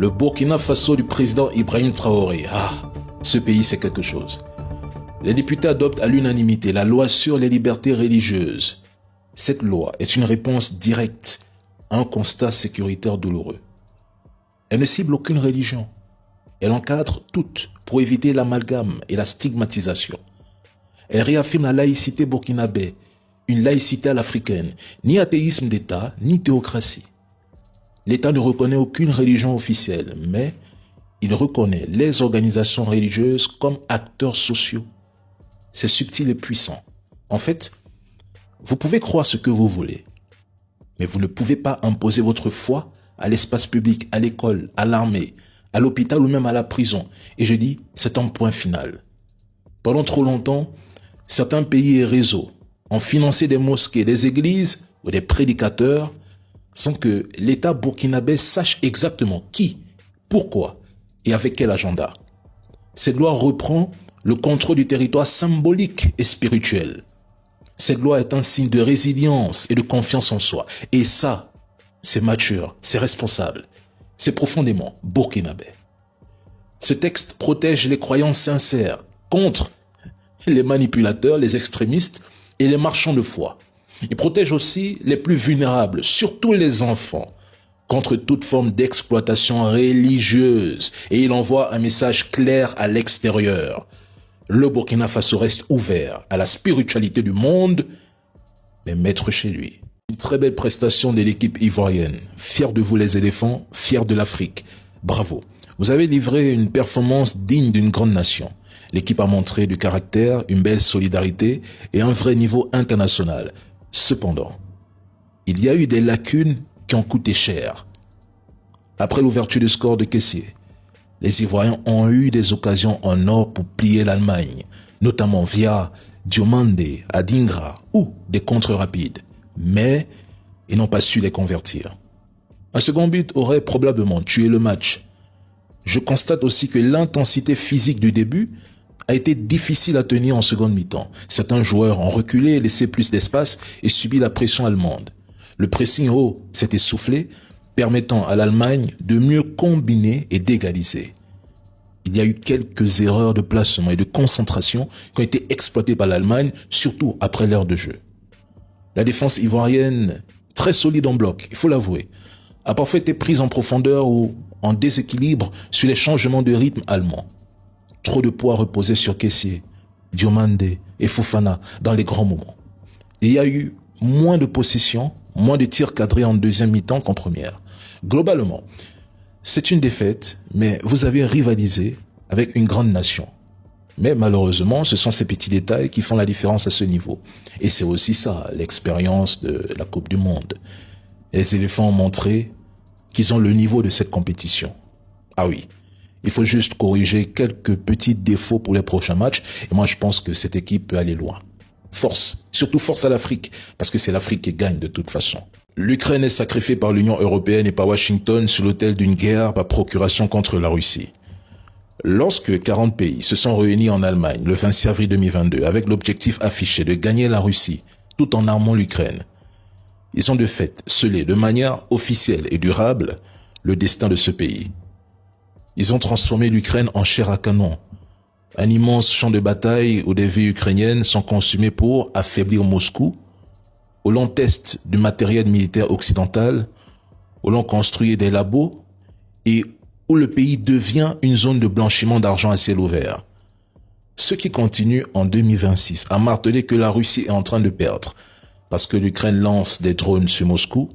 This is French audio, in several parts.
Le Burkina Faso du président Ibrahim Traoré. Ah, ce pays c'est quelque chose. Les députés adoptent à l'unanimité la loi sur les libertés religieuses. Cette loi est une réponse directe à un constat sécuritaire douloureux. Elle ne cible aucune religion. Elle encadre toutes pour éviter l'amalgame et la stigmatisation. Elle réaffirme la laïcité burkinabé, une laïcité à l'africaine, ni athéisme d'État, ni théocratie. L'État ne reconnaît aucune religion officielle, mais il reconnaît les organisations religieuses comme acteurs sociaux. C'est subtil et puissant. En fait, vous pouvez croire ce que vous voulez, mais vous ne pouvez pas imposer votre foi à l'espace public, à l'école, à l'armée, à l'hôpital ou même à la prison. Et je dis, c'est un point final. Pendant trop longtemps, certains pays et réseaux ont financé des mosquées, des églises ou des prédicateurs sans que l'État burkinabé sache exactement qui, pourquoi et avec quel agenda. Cette loi reprend le contrôle du territoire symbolique et spirituel. Cette loi est un signe de résilience et de confiance en soi. Et ça, c'est mature, c'est responsable, c'est profondément burkinabé. Ce texte protège les croyants sincères contre les manipulateurs, les extrémistes et les marchands de foi. Il protège aussi les plus vulnérables, surtout les enfants, contre toute forme d'exploitation religieuse. Et il envoie un message clair à l'extérieur. Le Burkina Faso reste ouvert à la spiritualité du monde, mais maître chez lui. Une très belle prestation de l'équipe ivoirienne. Fier de vous les éléphants, fier de l'Afrique. Bravo. Vous avez livré une performance digne d'une grande nation. L'équipe a montré du caractère, une belle solidarité et un vrai niveau international. Cependant, il y a eu des lacunes qui ont coûté cher. Après l'ouverture du score de caissier, les Ivoiriens ont eu des occasions en or pour plier l'Allemagne, notamment via Diomandé, Adingra ou des contres rapides. Mais ils n'ont pas su les convertir. Un second but aurait probablement tué le match. Je constate aussi que l'intensité physique du début a été difficile à tenir en seconde mi-temps. Certains joueurs ont reculé, laissé plus d'espace et subi la pression allemande. Le pressing haut s'est essoufflé, permettant à l'Allemagne de mieux combiner et d'égaliser. Il y a eu quelques erreurs de placement et de concentration qui ont été exploitées par l'Allemagne, surtout après l'heure de jeu. La défense ivoirienne, très solide en bloc, il faut l'avouer, a parfois été prise en profondeur ou en déséquilibre sur les changements de rythme allemands. Trop de poids reposait sur Kessié, Diomandé et Fofana dans les grands moments. Il y a eu moins de possession, moins de tirs cadrés en deuxième mi-temps qu'en première. Globalement, c'est une défaite, mais vous avez rivalisé avec une grande nation. Mais malheureusement, ce sont ces petits détails qui font la différence à ce niveau. Et c'est aussi ça, l'expérience de la Coupe du Monde. Les éléphants ont montré qu'ils ont le niveau de cette compétition. Ah oui, il faut juste corriger quelques petits défauts pour les prochains matchs. Et moi, je pense que cette équipe peut aller loin. Force, surtout force à l'Afrique, parce que c'est l'Afrique qui gagne de toute façon. L'Ukraine est sacrifiée par l'Union européenne et par Washington sur l'autel d'une guerre par procuration contre la Russie. Lorsque 40 pays se sont réunis en Allemagne le 26 avril 2022 avec l'objectif affiché de gagner la Russie tout en armant l'Ukraine, ils ont de fait scellé de manière officielle et durable le destin de ce pays. Ils ont transformé l'Ukraine en chair à canon, un immense champ de bataille où des vies ukrainiennes sont consumées pour affaiblir Moscou, où l'on teste du matériel militaire occidental, où l'on construit des labos et où le pays devient une zone de blanchiment d'argent à ciel ouvert. Ceux qui continuent en 2026 à marteler que la Russie est en train de perdre parce que l'Ukraine lance des drones sur Moscou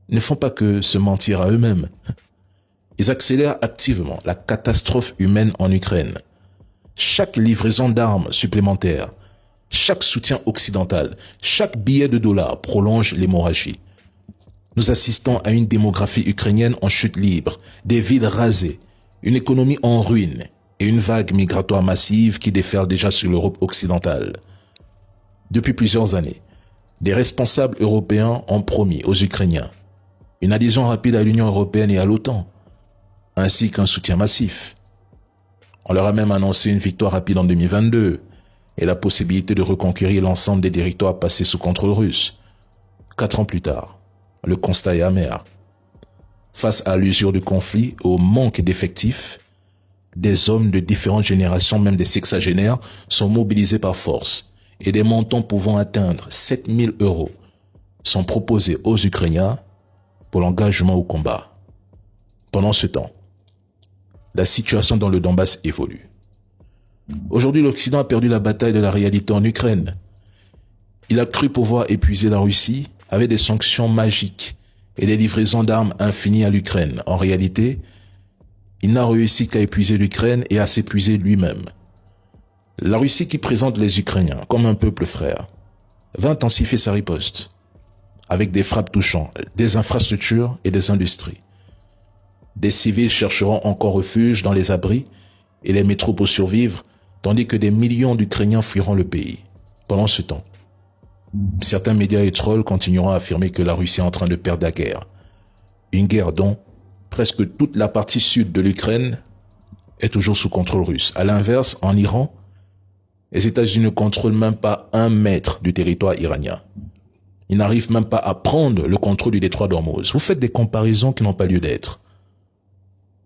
ne font pas que se mentir à eux-mêmes. Ils accélèrent activement la catastrophe humaine en Ukraine. Chaque livraison d'armes supplémentaires, chaque soutien occidental, chaque billet de dollars prolonge l'hémorragie. Nous assistons à une démographie ukrainienne en chute libre, des villes rasées, une économie en ruine et une vague migratoire massive qui déferle déjà sur l'Europe occidentale. Depuis plusieurs années, des responsables européens ont promis aux Ukrainiens une adhésion rapide à l'Union européenne et à l'OTAN, ainsi qu'un soutien massif. On leur a même annoncé une victoire rapide en 2022 et la possibilité de reconquérir l'ensemble des territoires passés sous contrôle russe. 4 ans plus tard, le constat est amer. Face à l'usure du conflit et au manque d'effectifs, des hommes de différentes générations, même des sexagénaires, sont mobilisés par force et des montants pouvant atteindre 7 000 € sont proposés aux Ukrainiens pour l'engagement au combat. Pendant ce temps, la situation dans le Donbass évolue. Aujourd'hui, l'Occident a perdu la bataille de la réalité en Ukraine. Il a cru pouvoir épuiser la Russie avec des sanctions magiques et des livraisons d'armes infinies à l'Ukraine. En réalité, il n'a réussi qu'à épuiser l'Ukraine et à s'épuiser lui-même. La Russie, qui présente les Ukrainiens comme un peuple frère, va intensifier sa riposte avec des frappes touchant des infrastructures et des industries. Des civils chercheront encore refuge dans les abris et les métros pour survivre, tandis que des millions d'Ukrainiens fuiront le pays. Pendant ce temps, certains médias et trolls continueront à affirmer que la Russie est en train de perdre la guerre. Une guerre dont presque toute la partie sud de l'Ukraine est toujours sous contrôle russe. À l'inverse, en Iran, les États-Unis ne contrôlent même pas 1 mètre du territoire iranien. Ils n'arrivent même pas à prendre le contrôle du détroit d'Ormuz. Vous faites des comparaisons qui n'ont pas lieu d'être.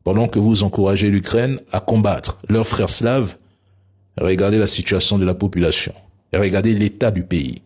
Pendant que vous encouragez l'Ukraine à combattre leurs frères slaves, regardez la situation de la population et regardez l'état du pays.